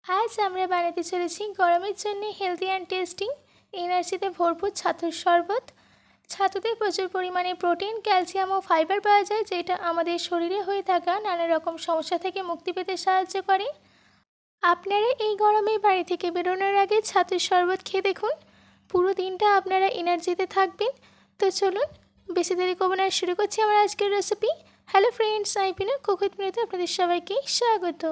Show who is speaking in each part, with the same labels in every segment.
Speaker 1: আজ আমরা বানাতে চলেছি গরমের জন্য হেলদি অ্যান্ড টেস্টি এনার্জিতে ভরপুর ছাতুর শরবত। ছাতুতে প্রচুর পরিমাণে প্রোটিন, ক্যালসিয়াম ও ফাইবার পাওয়া যায়, যেটা আমাদের শরীরে হয়ে থাকা নানা রকম সমস্যা থেকে মুক্তি পেতে সাহায্য করে। আপনারা এই গরমে বাড়ি থেকে বেরোনোর আগে ছাতুর শরবত খেয়ে দেখুন, পুরো দিনটা আপনারা এনার্জিতে থাকবেন। তো চলুন বেশি দেরি করব না, শুরু করছি আমার আজকের রেসিপি। হ্যালো ফ্রেন্ডস, আমি পিনা কুক উইথ মিনুতে আপনাদের সবাইকে স্বাগত।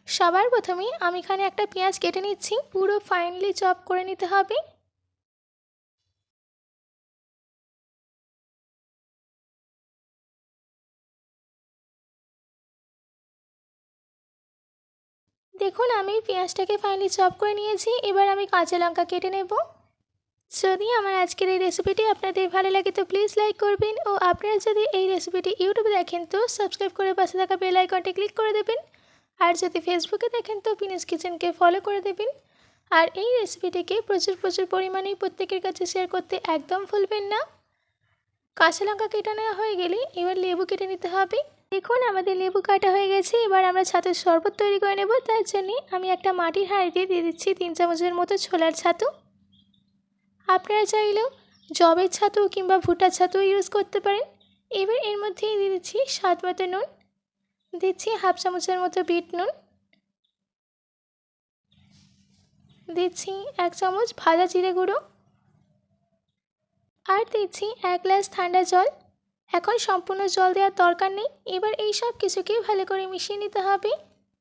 Speaker 1: সবার প্রথমে আমি এখানে একটা পেঁয়াজ কেটে নিচ্ছি, পুরো ফাইনলি চপ করে নিতে হবে। দেখুন আমি পেঁয়াজটাকে ফাইনলি চপ করে নিয়েছি। এবার আমি কাঁচা লঙ্কা কেটে নেব। যদি আমার আজকের এই রেসিপিটি আপনাদের ভালো লাগে তো প্লিজ লাইক করবেন, ও আপনারা যদি এই রেসিপিটি ইউটিউবে দেখেন তো সাবস্ক্রাইব করে পাশে থাকা বেল আইকনটি ক্লিক করে দেবেন। আর যদি ফেসবুকে দেখেন তো পিনাস কিচেনকে ফলো করে দেবেন। আর এই রেসিপিটিকে প্রচুর প্রচুর পরিমাণে প্রত্যেকের কাছে শেয়ার করতে একদম ভুলবেন না। কাঁচা লঙ্কা কেটে নেওয়া হয়ে গেলে এবার লেবু কেটে নিতে হবে। দেখুন আমাদের লেবু কাটা হয়ে গেছে। এবার আমরা ছাতুর শরবত তৈরি করে নেব। তার জন্য আমি একটা মাটির হাঁড়িতে দিয়ে দিচ্ছি 3 চামচের মতো ছোলার ছাতু। আপনারা চাইলেও জবের ছাতু কিংবা ভুট্টার ছাতু ইউজ করতে পারেন। এবার এর মধ্যেই দিয়ে দিচ্ছি স্বাদ মতো নুন, দিচ্ছি হাফ চামচের মতো বিট নুন, দিচ্ছি 1 চামচ ভাজা জিরে গুঁড়ো, আর দিচ্ছি 1 গ্লাস ঠান্ডা জল। এখন সম্পূর্ণ জল দেওয়ার দরকার নেই। এবার এই সব কিছুকে ভালো করে মিশিয়ে নিতে হবে।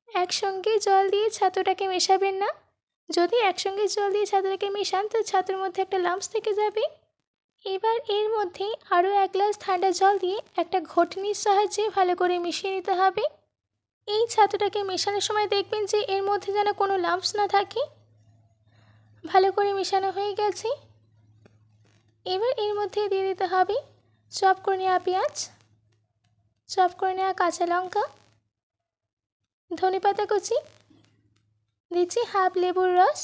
Speaker 1: একসঙ্গে জল দিয়ে ছাতুটাকে মেশাবেন না। যদি একসঙ্গে জল দিয়ে ছাতুটাকে মেশান তো ছাতুর মধ্যে একটা লাম্পস থেকে যাবে। এবার এর মধ্যে আরও 1 গ্লাস ঠান্ডা জল দিয়ে একটা ঘুটনির সাহায্যে ভালো করে মিশিয়ে নিতে হবে। এই ছাতুটাকে মেশানোর সময় দেখবেন যে এর মধ্যে যেন কোনো লাম্পস না থাকে। ভালো করে মেশানো হয়ে গেছে। এবার এর মধ্যে দিয়ে দিতে হবে চপ করে নেওয়া পেঁয়াজ, চপ করে নেওয়া কাঁচা লঙ্কা, ধনেপাতা কুচি, দিচ্ছি হাফ লেবুর রস।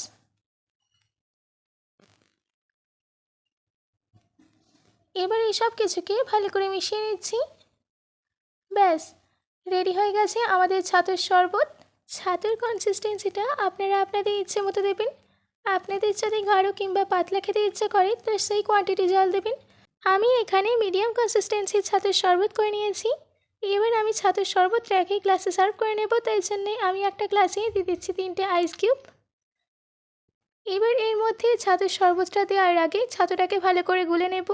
Speaker 1: এবার এই সব কিছুকে ভালো করে মিশিয়ে নিচ্ছি। ব্যাস রেডি হয়ে গেছে আমাদের ছাতুর শরবত। ছাতুর কনসিস্টেন্সিটা আপনারা আপনাদের ইচ্ছে মতো দেবেন। আপনাদের যদি গাঢ় কিংবা পাতলা খেতে ইচ্ছে করে তো সেই কোয়ান্টিটি জল দেবেন। আমি এখানে মিডিয়াম কনসিস্টেন্সির ছাতুর শরবত করে নিয়েছি। এবার আমি ছাতুর শরবতটাকে গ্লাসে সার্ভ করে নেব। তাই জন্যে আমি একটা গ্লাসে দিয়ে দিচ্ছি 3টে আইস কিউব। এবার এর মধ্যে ছাতুর শরবতটা দেওয়ার আগে ছাতুটাকে ভালো করে গুলে নেব,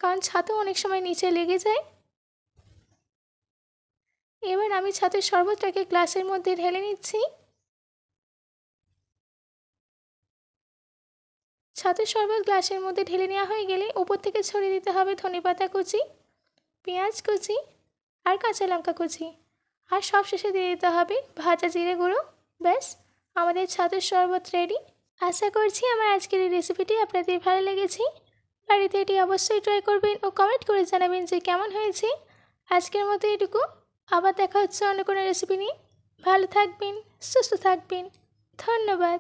Speaker 1: কারণ ছাতু অনেক সময় নিচে লেগে যায়। এবার আমি ছাতুর শরবতটাকে গ্লাসের মধ্যে ঢেলে নিচ্ছি। ছাতুর শরবত গ্লাসের মধ্যে ঢেলে নেওয়া হয়ে গেলে উপর থেকে ছড়িয়ে দিতে হবে ধনেপাতা কুচি, পেঁয়াজ কুচি আর কাঁচা লঙ্কা কুচি, আর সব শেষে দিয়ে দিতে হবে ভাজা জিরে গুঁড়ো। ব্যাস আমাদের ছাতুর শরবত রেডি। আশা করছি আমার আজকের এই রেসিপিটি আপনাদের ভালো লেগেছে। বাড়িতে এটি অবশ্যই ট্রাই করবেন ও কমেন্ট করে জানাবেন যে কেমন হয়েছে। আজকের মতো এটুকু, আবার দেখা হচ্ছে অন্য কোনো রেসিপি নিয়ে। ভালো থাকবেন, সুস্থ থাকবেন। ধন্যবাদ।